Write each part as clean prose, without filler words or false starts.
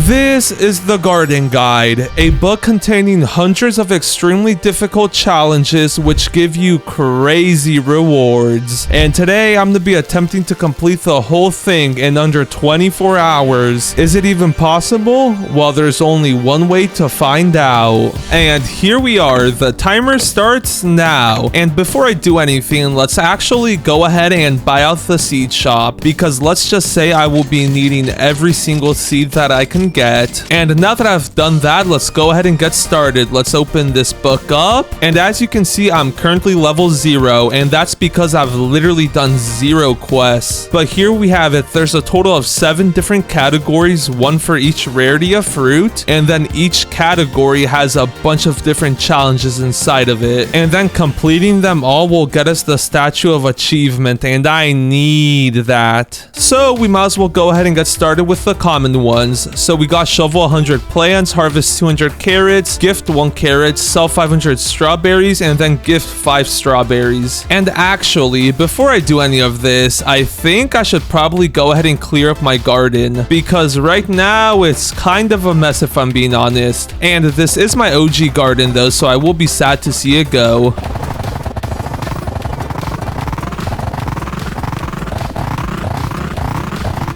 This is the Garden Guide, a book containing hundreds of extremely difficult challenges which give you crazy rewards. And today I'm going to be attempting to complete the whole thing in under 24 hours. Is it even possible? Well, there's only one way to find out. And here we are, the timer starts now. And before I do anything, let's actually go ahead and buy out the seed shop, because let's just say I will be needing every single seed that I can get. And now that I've done that, let's go ahead and get started. Let's open this book up. And as you can see, I'm currently level 0, and that's because I've literally done 0 quests. But here we have it. There's a total of 7 different categories, one for each rarity of fruit, and then each category has a bunch of different challenges inside of it. And then completing them all will get us the statue of achievement, and I need that. So we might as well go ahead and get started with the common ones. So we got shovel 100 plants, harvest 200 carrots, gift 1 carrot, sell 500 strawberries, and then gift 5 strawberries. And actually, before I do any of this, I think I should probably go ahead and clear up my garden, because right now it's kind of a mess if I'm being honest. And this is my OG garden though, so I will be sad to see it go.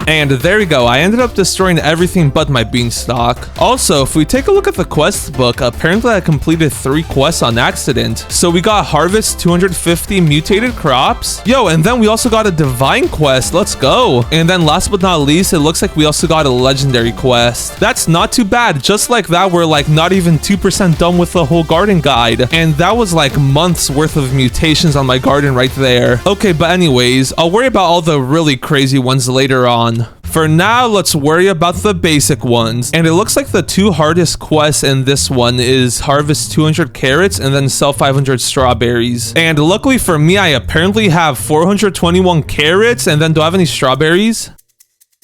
And there we go, I ended up destroying everything but my beanstalk. Also, if we take a look at the quest book, apparently I completed 3 quests on accident. So we got harvest 250 mutated crops. Yo, and then we also got a divine quest, let's go. And then last but not least, it looks like we also got a legendary quest. That's not too bad, just like that we're like not even 2% done with the whole garden guide. And that was like months worth of mutations on my garden right there. Okay, but anyways, I'll worry about all the really crazy ones later on. For now, let's worry about the basic ones. And it looks like the 2 hardest quests in this one is harvest 200 carrots and then sell 500 strawberries. And luckily for me, I apparently have 421 carrots. And then do I have any strawberries?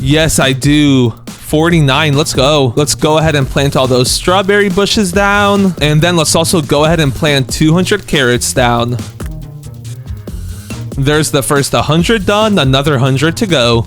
Yes, I do. 49. Let's go. Let's go ahead and plant all those strawberry bushes down. And then let's also go ahead and plant 200 carrots down. There's the first 100 done, another 100 to go.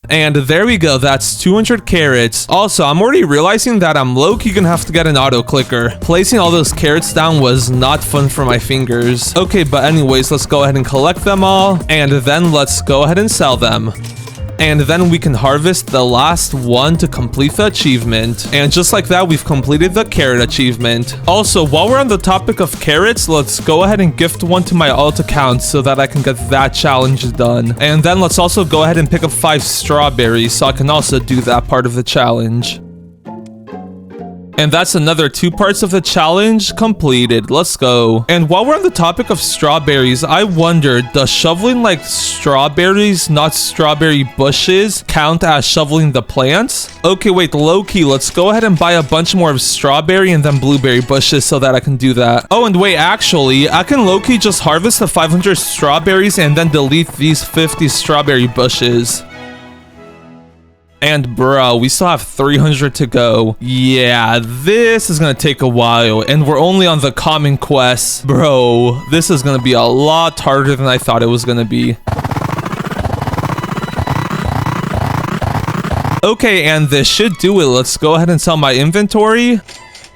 And there we go, that's 200 carrots. Also, I'm already realizing that I'm low-key gonna have to get an auto clicker. Placing all those carrots down was not fun for my fingers. Okay, but anyways, let's go ahead and collect them all. And then let's go ahead and sell them. And then we can harvest the last one to complete the achievement. And just like that, we've completed the carrot achievement. Also, while we're on the topic of carrots, let's go ahead and gift 1 to my alt account so that I can get that challenge done. And then let's also go ahead and pick up 5 strawberries so I can also do that part of the challenge. And that's another 2 parts of the challenge completed. Let's go. And while we're on the topic of strawberries, I wondered, does shoveling like strawberries, not strawberry bushes, count as shoveling the plants? Okay, wait, low-key, let's go ahead and buy a bunch more of strawberry and then blueberry bushes so that I can do that. Oh, and wait, actually, I can low-key just harvest the 500 strawberries and then delete these 50 strawberry bushes. And bro, we still have 300 to go. Yeah, this is gonna take a while, and we're only on the common quests. Bro, this is gonna be a lot harder than I thought it was gonna be. Okay, and this should do it. Let's go ahead and sell my inventory.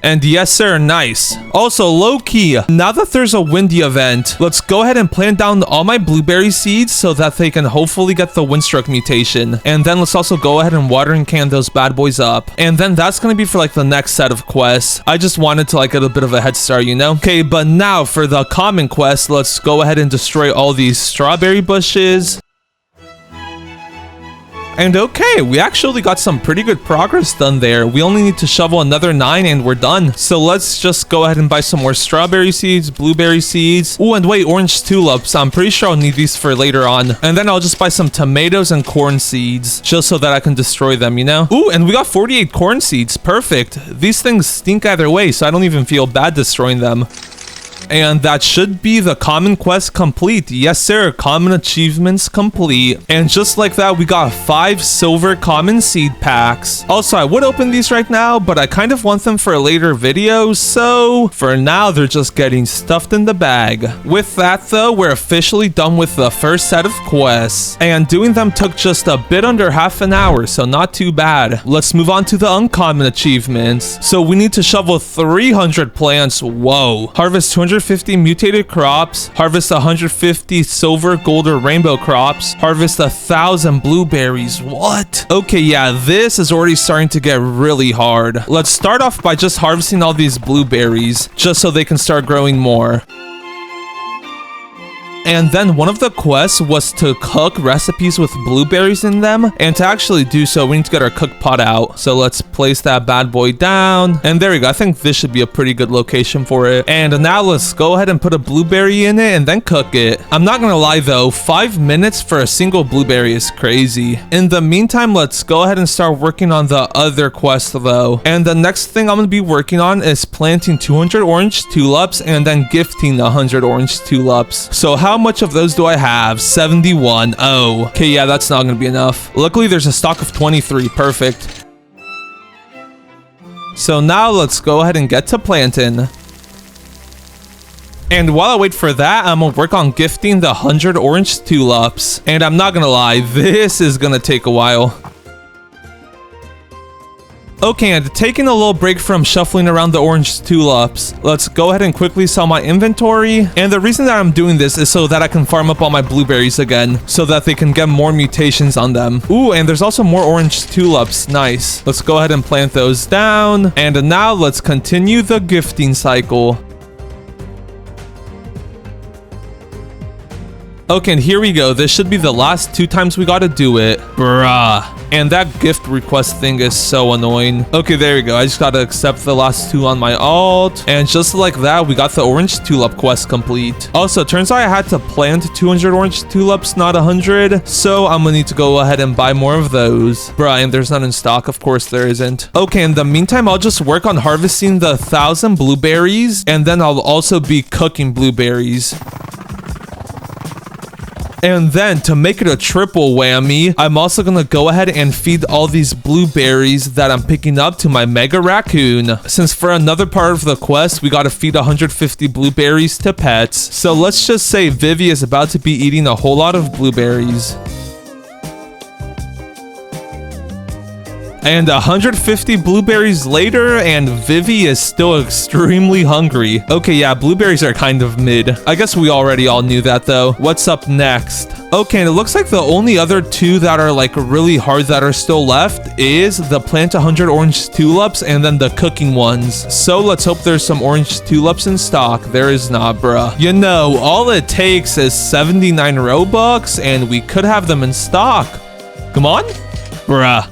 And yes sir, nice. Also, low-key, now that there's a windy event, let's go ahead and plant down all my blueberry seeds so that they can hopefully get the windstroke mutation. And then let's also go ahead and watering can those bad boys up. And then that's gonna be for like the next set of quests. I just wanted to like get a bit of a head start, you know? Okay, but now for the common quest, let's go ahead and destroy all these strawberry bushes. And okay, we actually got some pretty good progress done there. We only need to shovel another 9 and we're done. So let's just go ahead and buy some more strawberry seeds, blueberry seeds. Oh, and wait, orange tulips. I'm pretty sure I'll need these for later on. And then I'll just buy some tomatoes and corn seeds just so that I can destroy them, you know? Ooh, and we got 48 corn seeds. Perfect. These things stink either way, so I don't even feel bad destroying them. And that should be the common quest complete. Yes, sir. Common achievements complete. And just like that, we got 5 silver common seed packs. Also, I would open these right now, but I kind of want them for a later video. So for now, they're just getting stuffed in the bag. With that, though, we're officially done with the first set of quests. And doing them took just a bit under half an hour, so not too bad. Let's move on to the uncommon achievements. So we need to shovel 300 plants. Whoa. Harvest 250 mutated crops. Harvest 150 silver, gold, or rainbow crops. Harvest 1,000 blueberries. What? Okay, yeah, this is already starting to get really hard. Let's start off by just harvesting all these blueberries, just so they can start growing more. And then one of the quests was to cook recipes with blueberries in them. And to actually do so, we need to get our cook pot out. So let's place that bad boy down. And there we go. I think this should be a pretty good location for it. And now let's go ahead and put a blueberry in it and then cook it. I'm not gonna lie though, 5 minutes for a single blueberry is crazy. In the meantime, let's go ahead and start working on the other quest though. And the next thing I'm gonna be working on is planting 200 orange tulips and then gifting 100 orange tulips. So how much of those do I have? 71. Oh, okay, yeah, that's not gonna be enough. Luckily, there's a stock of 23. Perfect. So now let's go ahead and get to planting. And while I wait for that, I'm gonna work on gifting the 100 orange tulips. And I'm not gonna lie, this is gonna take a while. Okay, and taking a little break from shuffling around the orange tulips, let's go ahead and quickly sell my inventory. And the reason that I'm doing this is so that I can farm up all my blueberries again, so that they can get more mutations on them. Ooh, and there's also more orange tulips. Nice. Let's go ahead and plant those down. And now let's continue the gifting cycle. Okay, and here we go. This should be the last 2 times we gotta do it. Bruh. And that gift request thing is so annoying. Okay, there we go. I just gotta accept the last 2 on my alt. And just like that, we got the orange tulip quest complete. Also, turns out I had to plant 200 orange tulips, not 100. So I'm gonna need to go ahead and buy more of those. Bruh, and there's none in stock. Of course there isn't. Okay, in the meantime, I'll just work on harvesting the 1,000 blueberries. And then I'll also be cooking blueberries. And then to make it a triple whammy, I'm also gonna go ahead and feed all these blueberries that I'm picking up to my mega raccoon. Since for another part of the quest, we gotta feed 150 blueberries to pets. So let's just say Vivi is about to be eating a whole lot of blueberries. And 150 blueberries later, and Vivi is still extremely hungry. Okay, yeah, blueberries are kind of mid. I guess we already all knew that though. What's up next? Okay, and it looks like the only other 2 that are like really hard that are still left is the plant 100 orange tulips and then the cooking ones. So let's hope there's some orange tulips in stock. There is not, bruh. You know, all it takes is 79 Robux and we could have them in stock. Come on, bruh.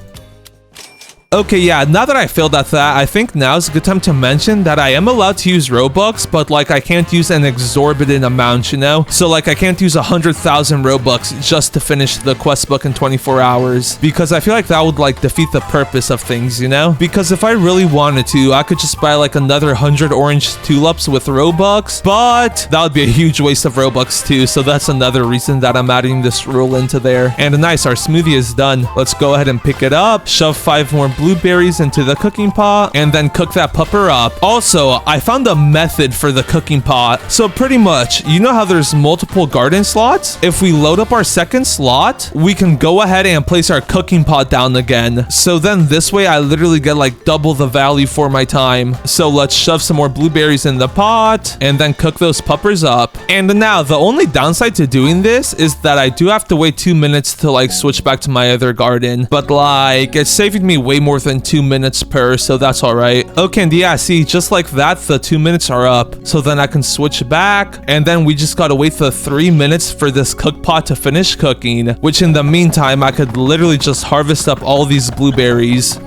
Okay, yeah, now that I failed at that, I think now is a good time to mention that I am allowed to use Robux, but like I can't use an exorbitant amount, you know? So like I can't use 100,000 Robux just to finish the quest book in 24 hours, because I feel like that would like defeat the purpose of things, you know? Because if I really wanted to, I could just buy like another 100 orange tulips with Robux, but that would be a huge waste of Robux too, so that's another reason that I'm adding this rule into there. And nice, our smoothie is done. Let's go ahead and pick it up, shove 5 more blueberries into the cooking pot, and then cook that pupper up. Also, I found a method for the cooking pot. So pretty much, you know how there's multiple garden slots? If we load up our second slot, we can go ahead and place our cooking pot down again. So then this way, I literally get like double the value for my time. So let's shove some more blueberries in the pot, and then cook those puppers up. And now, the only downside to doing this is that I do have to wait 2 minutes to like switch back to my other garden. But like, it's saving me way more than 2 minutes per, so that's all right. Okay, and yeah, see, just like that, the 2 minutes are up. So then I can switch back, and then we just gotta wait the 3 minutes for this cook pot to finish cooking, which in the meantime, I could literally just harvest up all these blueberries.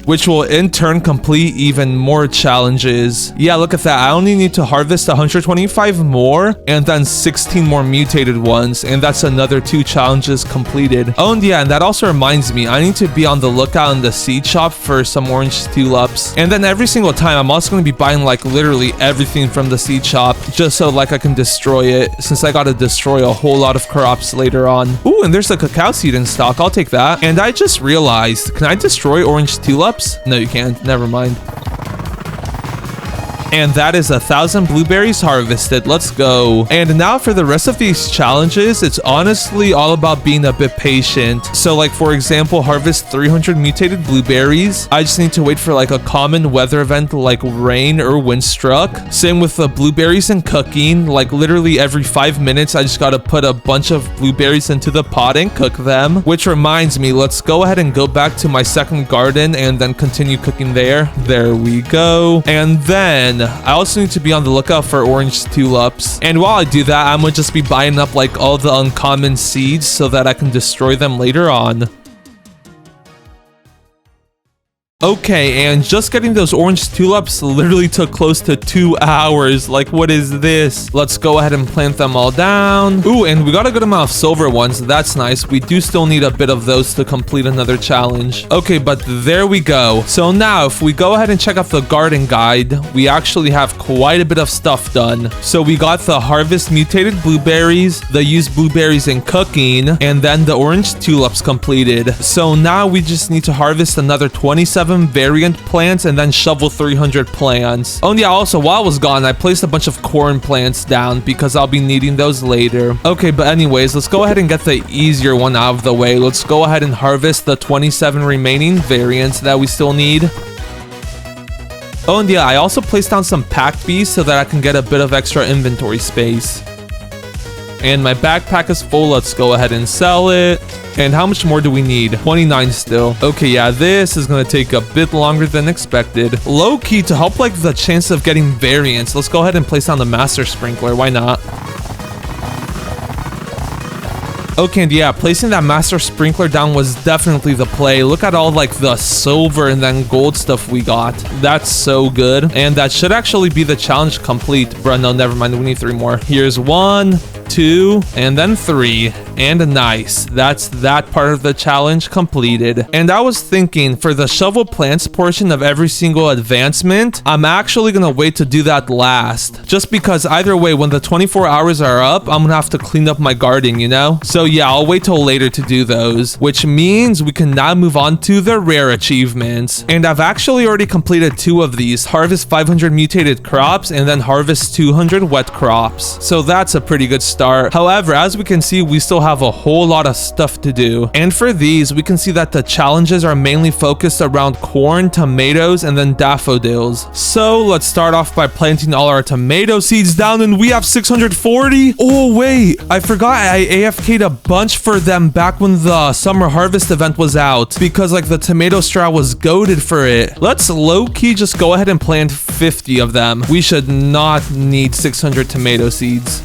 which will in turn complete even more challenges. Yeah, look at that. I only need to harvest 125 more and then 16 more mutated ones, and that's another 2 challenges completed. Oh, and yeah, and that also reminds me, I need to be on the lookout in the seed shop for some orange tulips. And then every single time, I'm also going to be buying like literally everything from the seed shop, just so like I can destroy it, since I got to destroy a whole lot of crops later on. Ooh, and there's a cacao seed in stock. I'll take that. And I just realized, can I destroy orange tulips? No, you can't. Never mind. And that is 1,000 blueberries harvested. Let's go. And now for the rest of these challenges, it's honestly all about being a bit patient. So like, for example, harvest 300 mutated blueberries. I just need to wait for like a common weather event like rain or wind struck. Same with the blueberries and cooking. Like literally every 5 minutes, I just got to put a bunch of blueberries into the pot and cook them. Which reminds me, let's go ahead and go back to my second garden and then continue cooking there. There we go. And then I also need to be on the lookout for orange tulips. And while I do that, I'm gonna just be buying up like all the uncommon seeds so that I can destroy them later on. Okay, and just getting those orange tulips literally took close to 2 hours. Like, what is this? Let's go ahead and plant them all down. Ooh, and we got a good amount of silver ones. That's nice. We do still need a bit of those to complete another challenge. Okay, but there we go. So now, if we go ahead and check out the garden guide, we actually have quite a bit of stuff done. So we got the harvest mutated blueberries, the use blueberries in cooking, and then the orange tulips completed. So now we just need to harvest another 27 variant plants and then shovel 300 plants. Oh yeah, also while I was gone, I placed a bunch of corn plants down because I'll be needing those later. Okay, but anyways, let's go ahead and get the easier one out of the way. Let's go ahead and harvest the 27 remaining variants that we still need. Oh, and yeah, I also placed down some packed bees so that I can get a bit of extra inventory space. And my backpack is full. Let's go ahead and sell it. And how much more do we need? 29 still. Okay, yeah, this is gonna take a bit longer than expected. Low key, to help like the chance of getting variants, let's go ahead and place down the master sprinkler. Why not? Okay, and yeah, placing that master sprinkler down was definitely the play. Look at all like the silver and then gold stuff we got. That's so good. And that should actually be the challenge complete. Bruh, no, never mind. We need 3 more. Here's 1, 2, and then 3. And nice. That's that part of the challenge completed. And I was thinking, for the shovel plants portion of every single advancement, I'm actually gonna wait to do that last. Just because either way, when the 24 hours are up, I'm gonna have to clean up my garden, you know? So yeah, I'll wait till later to do those. Which means we can now move on to the rare achievements. And I've actually already completed 2 of these. Harvest 500 mutated crops and then harvest 200 wet crops. So that's a pretty good start. However, as we can see, we still have a whole lot of stuff to do. And for these, we can see that the challenges are mainly focused around corn, tomatoes, and then daffodils. So let's start off by planting all our tomato seeds down, and we have 640. Oh wait, I forgot I AFK'd a bunch for them back when the summer harvest event was out, because like the tomato straw was goated for it. Let's low-key just go ahead and plant 50 of them. We should not need 600 tomato seeds.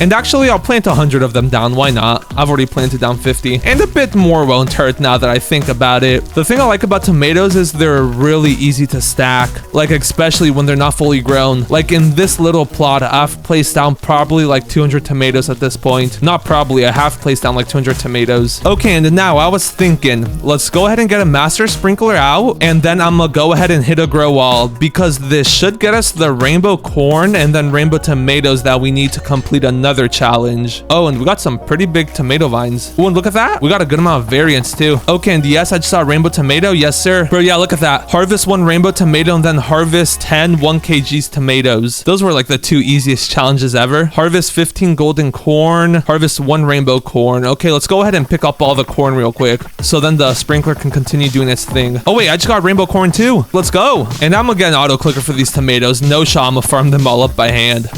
And actually, I'll plant 100 of them down. Why not? I've already planted down 50. And a bit more won't hurt now that I think about it. The thing I like about tomatoes is they're really easy to stack. Like, especially when they're not fully grown. Like, in this little plot, I've placed down probably like 200 tomatoes at this point. Not probably, I have placed down like 200 tomatoes. Okay, and now I was thinking, let's go ahead and get a master sprinkler out. And then I'm gonna go ahead and hit a grow wall. Because this should get us the rainbow corn and then rainbow tomatoes that we need to complete another challenge. Oh, and we got some pretty big tomato vines. Oh, and look at that. We got a good amount of variants too. Okay, and yes, I just saw a rainbow tomato. Yes, sir. Bro, yeah, look at that. Harvest 1 rainbow tomato and then harvest 10 1 kgs tomatoes. Those were like the 2 easiest challenges ever. Harvest 15 golden corn. Harvest 1 rainbow corn. Okay, let's go ahead and pick up all the corn real quick. So then the sprinkler can continue doing its thing. Oh wait, I just got rainbow corn too. Let's go. And I'm gonna get an auto clicker for these tomatoes. No shot, I'm gonna farm them all up by hand.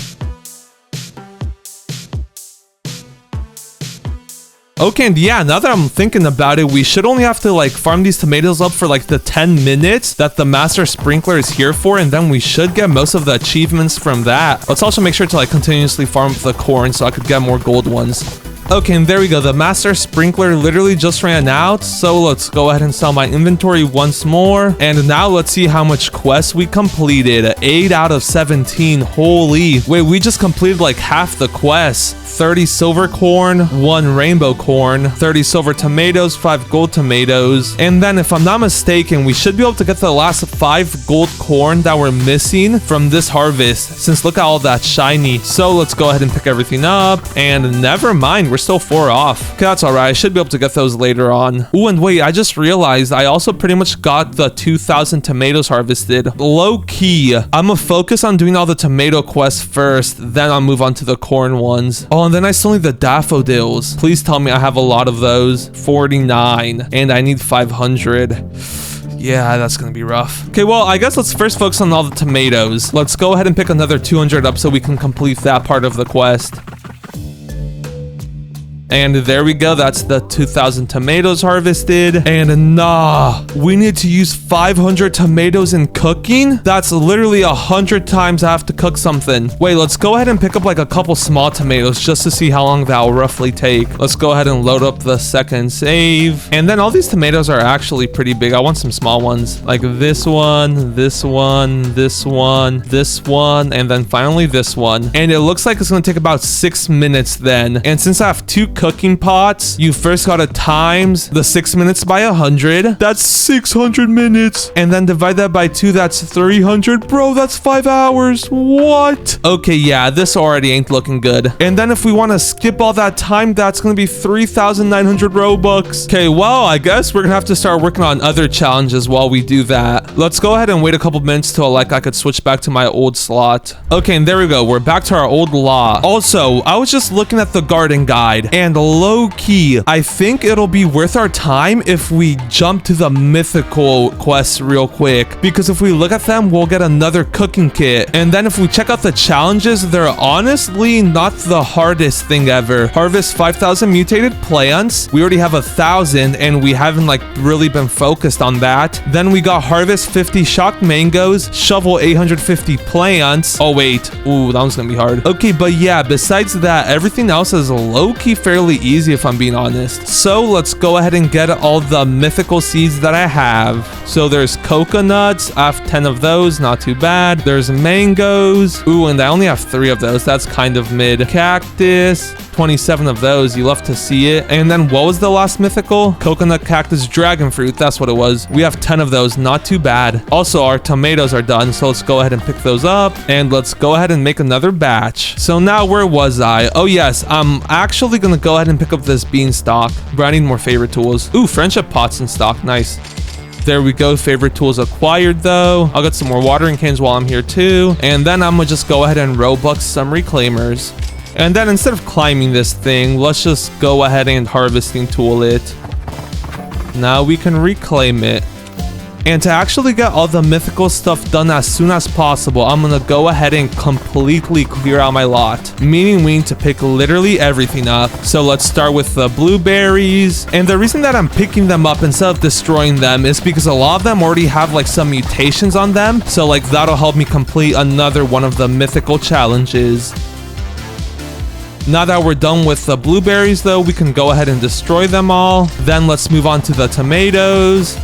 Okay, and yeah, now that I'm thinking about it, we should only have to like farm these tomatoes up for like the 10 minutes that the master sprinkler is here for, and then we should get most of the achievements from that. Let's also make sure to like continuously farm up the corn so I could get more gold ones. Okay, and there we go. The master sprinkler literally just ran out. So let's go ahead and sell my inventory once more. And now let's see how much quests we completed. 8 out of 17. Holy. Wait, we just completed like half the quests. 30 silver corn, 1 rainbow corn, 30 silver tomatoes, 5 gold tomatoes. And then if I'm not mistaken, we should be able to get the last 5 gold corn that we're missing from this harvest, since look at all that shiny. So let's go ahead and pick everything up. And never mind, we're still 4 off. Okay, that's all right. I should be able to get those later on. Ooh, and wait, I just realized I also pretty much got the 2,000 tomatoes harvested. Low key, I'm gonna focus on doing all the tomato quests first, then I'll move on to the corn ones. Oh, and then I still need the daffodils. Please tell me I have a lot of those. 49, and I need 500. Yeah, that's gonna be rough. Okay, well, I guess let's first focus on all the tomatoes. Let's go ahead and pick another 200 up so we can complete that part of the quest. And there we go. That's the 2,000 tomatoes harvested. And nah, we need to use 500 tomatoes in cooking. That's literally 100 times I have to cook something. Wait, let's go ahead and pick up like a couple small tomatoes just to see how long that will roughly take. Let's go ahead and load up the second save. And then all these tomatoes are actually pretty big. I want some small ones like this one, this one, this one, this one, and then finally this one. And it looks like it's going to take about 6 minutes then. And since I have 2 cooking pots, you first gotta times the 6 minutes by 100. That's 600 minutes. And then divide that by 2. That's 300. Bro, that's 5 hours. What? Okay, yeah, this already ain't looking good. And then if we want to skip all that time, that's gonna be 3,900 Robux. Okay, well, I guess we're gonna have to start working on other challenges while we do that. Let's go ahead and wait a couple minutes till like I could switch back to my old slot. Okay, and there we go. We're back to our old lot. Also, I was just looking at the garden guide, and low key, I think it'll be worth our time if we jump to the mythical quests real quick, because if we look at them, we'll get another cooking kit. And then if we check out the challenges, they're honestly not the hardest thing ever. Harvest 5,000 mutated plants. We already have 1,000 and we haven't like really been focused on that. Then we got harvest 50 shocked mangoes, shovel 850 plants. Oh wait, ooh, that one's gonna be hard. Okay, but yeah, besides that, everything else is low-key fairly easy if I'm being honest. So let's go ahead and get all the mythical seeds that I have. So there's coconuts. I have 10 of those, not too bad. There's mangoes. Ooh, and I only have 3 of those. That's kind of mid. Cactus. 27 of those. You love to see it. And then what was the last mythical? Coconut, cactus, dragon fruit. That's what it was. We have 10 of those. Not too bad. Also, our tomatoes are done. So let's go ahead and pick those up. And let's go ahead and make another batch. So now where was I? Oh yes, I'm actually going to go ahead and pick up this beanstalk. But I need more favorite tools. Ooh, friendship pots in stock. Nice. There we go. Favorite tools acquired though. I'll get some more watering cans while I'm here too. And then I'm going to just go ahead and Robux some reclaimers. And then instead of climbing this thing, let's just go ahead and harvesting tool it. Now we can reclaim it. And to actually get all the mythical stuff done as soon as possible, I'm gonna go ahead and completely clear out my lot. Meaning we need to pick literally everything up. So let's start with the blueberries. And the reason that I'm picking them up instead of destroying them is because a lot of them already have like some mutations on them. So like that'll help me complete another one of the mythical challenges. Now that we're done with the blueberries though, we can go ahead and destroy them all. Then let's move on to the tomatoes.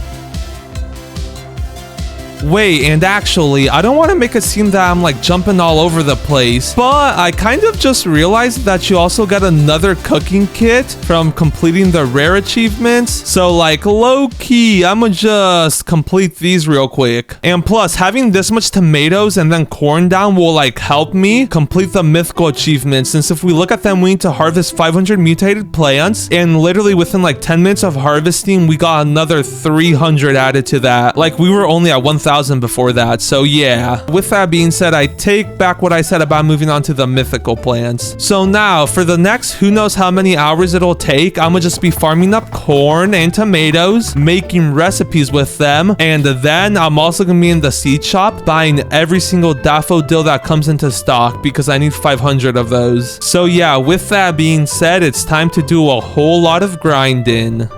Wait, and actually, I don't want to make it seem that I'm like jumping all over the place, but I kind of just realized that you also get another cooking kit from completing the rare achievements. So like low-key, I'ma just complete these real quick. And plus, having this much tomatoes and then corn down will like help me complete the mythical achievements, since if we look at them, we need to harvest 500 mutated plants, and literally within like 10 minutes of harvesting, we got another 300 added to that. Like we were only at 1,000 before that. So yeah, with that being said, I take back what I said about moving on to the mythical plants. So now for the next who knows how many hours it'll take, I'm gonna just be farming up corn and tomatoes, making recipes with them, and then I'm also gonna be in the seed shop buying every single daffodil that comes into stock because I need 500 of those. So yeah, with that being said, it's time to do a whole lot of grinding.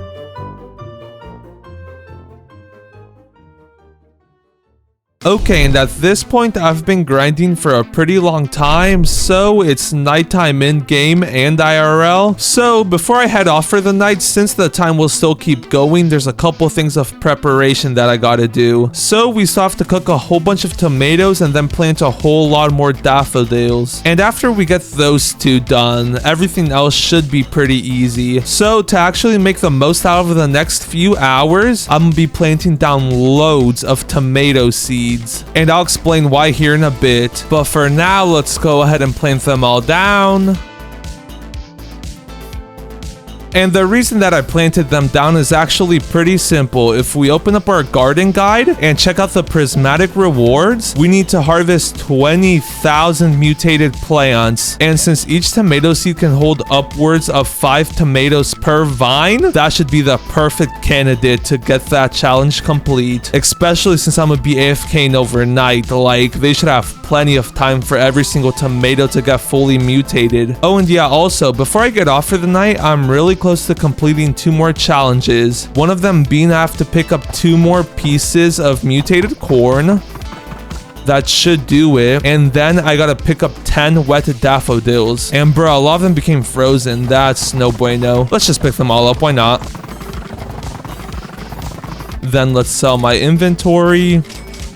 Okay, and at this point, I've been grinding for a pretty long time, so it's nighttime in-game and IRL. So before I head off for the night, since the time will still keep going, there's a couple things of preparation that I gotta do. So we still have to cook a whole bunch of tomatoes and then plant a whole lot more daffodils. And after we get those two done, everything else should be pretty easy. So to actually make the most out of the next few hours, I'm gonna be planting down loads of tomato seeds. And I'll explain why here in a bit. But for now, let's go ahead and plant them all down. And the reason that I planted them down is actually pretty simple. If we open up our garden guide and check out the prismatic rewards, we need to harvest 20,000 mutated plants. And since each tomato seed can hold upwards of 5 tomatoes per vine, that should be the perfect candidate to get that challenge complete. Especially since I'm gonna be AFKing overnight. Like, they should have plenty of time for every single tomato to get fully mutated. Oh, and yeah, also, before I get off for the night, I'm really close to completing 2 more challenges. One of them being I have to pick up 2 more pieces of mutated corn. That should do it. And then I gotta pick up 10 wet daffodils. And bro, a lot of them became frozen. That's no bueno. Let's just pick them all up. Why not? Then let's sell my inventory.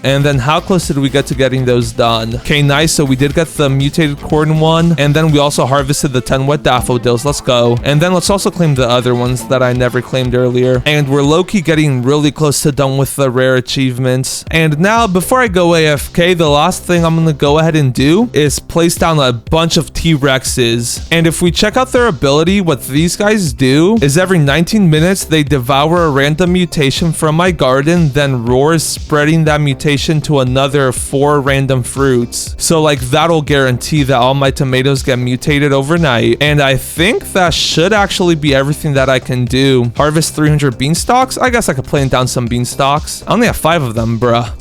And then how close did we get to getting those done? Okay, nice. So we did get the mutated corn one. And then we also harvested the 10 wet daffodils. Let's go. And then let's also claim the other ones that I never claimed earlier. And we're low-key getting really close to done with the rare achievements. And now, before I go AFK, the last thing I'm going to go ahead and do is place down a bunch of T-Rexes. And if we check out their ability, what these guys do is every 19 minutes, they devour a random mutation from my garden, then roars, spreading that mutation to another 4 random fruits. So like that'll guarantee that all my tomatoes get mutated overnight. And I think that should actually be everything that I can do. Harvest 300 beanstalks? I guess I could plant down some beanstalks. I only have 5 of them, bruh.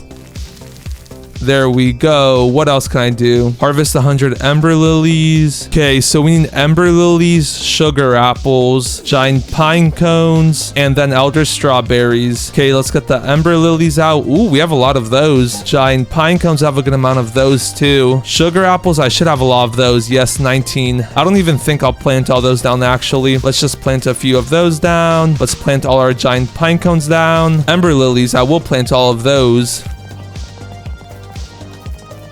There we go. What else can I do? Harvest 100 ember lilies. Okay, so we need ember lilies, sugar apples, giant pine cones, and then elder strawberries. Okay, let's get the ember lilies out. Ooh, we have a lot of those. Giant pine cones, I have a good amount of those too. Sugar apples, I should have a lot of those. Yes, 19. I don't even think I'll plant all those down actually. Let's just plant a few of those down. Let's plant all our giant pine cones down. Ember lilies, I will plant all of those.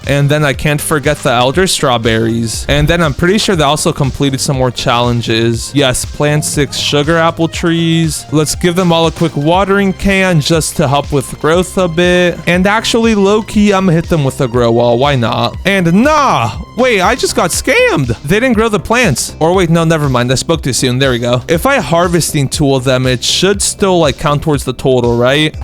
And then I can't forget the elder strawberries. And then I'm pretty sure they also completed some more challenges. Yes, plant 6 sugar apple trees. Let's give them all a quick watering can just to help with growth a bit. And actually, low-key, I'm gonna hit them with a grow wall. Why not? And nah! Wait, I just got scammed. They didn't grow the plants. Or wait, no, never mind. I spoke too soon. There we go. If I harvesting tool them, it should still like count towards the total, right?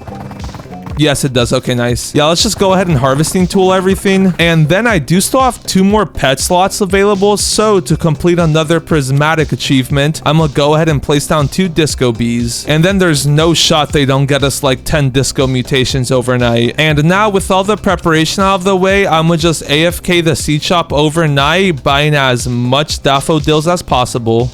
Yes, it does. Okay, nice. Yeah, let's just go ahead and harvesting tool everything. And then I do still have 2 more pet slots available. So to complete another prismatic achievement, I'm gonna go ahead and place down 2 disco bees. And then there's no shot they don't get us like 10 disco mutations overnight. And now with all the preparation out of the way, I'm gonna just AFK the seed shop overnight, buying as much daffodils as possible.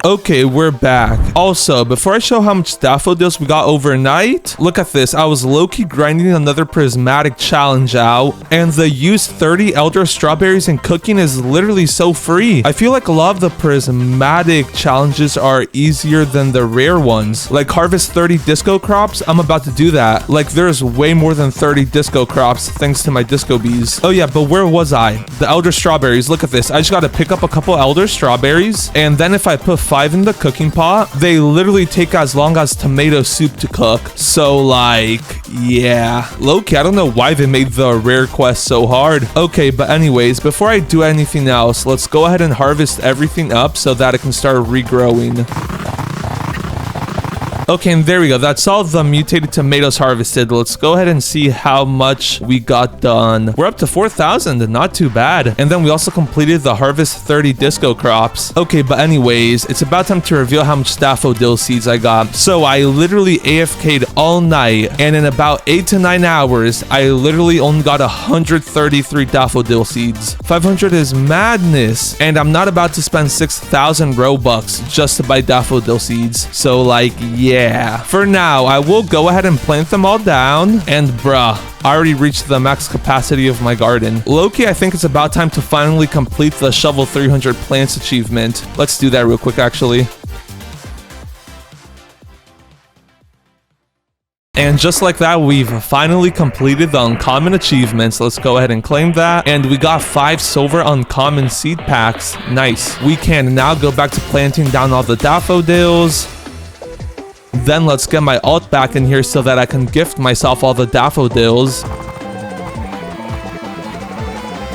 Okay, we're back. Also, before I show how much daffodils we got overnight, look at this. I was low-key grinding another prismatic challenge out, and the use 30 elder strawberries in cooking is literally so free. I feel like a lot of the prismatic challenges are easier than the rare ones. Like harvest 30 disco crops, I'm about to do that. Like there's way more than 30 disco crops thanks to my disco bees. Oh yeah, but where was I? The elder strawberries. Look at this. I just gotta pick up a couple elder strawberries, and then if I put 5 in the cooking pot, they literally take as long as tomato soup to cook. So like, yeah, low-key, I don't know why they made the rare quest so hard. Okay, but anyways, before I do anything else, let's go ahead and harvest everything up so that it can start regrowing. Okay, and there we go. That's all the mutated tomatoes harvested. Let's go ahead and see how much we got done. We're up to 4,000, not too bad. And then we also completed the harvest 30 disco crops. Okay, but anyways, it's about time to reveal how much daffodil seeds I got. So I literally AFK'd all night, and in about 8 to 9 hours, I literally only got 133 daffodil seeds. 500 is madness, and I'm not about to spend 6,000 Robux just to buy daffodil seeds. So like, yeah. yeah, for now, I will go ahead and plant them all down. And bruh, I already reached the max capacity of my garden. Low-key, I think it's about time to finally complete the shovel 300 plants achievement. Let's do that real quick, actually. And just like that, we've finally completed the uncommon achievements. Let's go ahead and claim that. And we got 5 silver uncommon seed packs. Nice. We can now go back to planting down all the daffodils. Then let's get my alt back in here so that I can gift myself all the daffodils.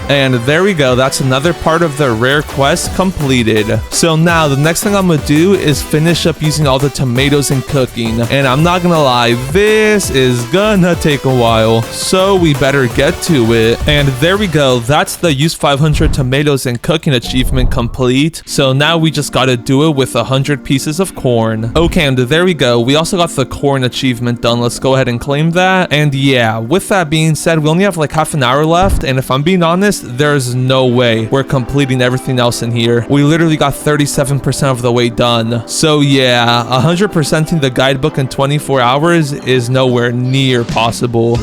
And there we go, that's another part of the rare quest completed. So now the next thing I'm gonna do is finish up using all the tomatoes in cooking. And I'm not gonna lie, this is gonna take a while, so we better get to it. And there we go, that's the use 500 tomatoes in cooking achievement complete. So now we just gotta do it with 100 pieces of corn. Okay, and there we go, we also got the corn achievement done. Let's go ahead and claim that. And yeah, with that being said, we only have like half an hour left, and if I'm being honest, there's no way we're completing everything else in here. We literally got 37% of the way done. So yeah, 100%ing the guidebook in 24 hours is nowhere near possible.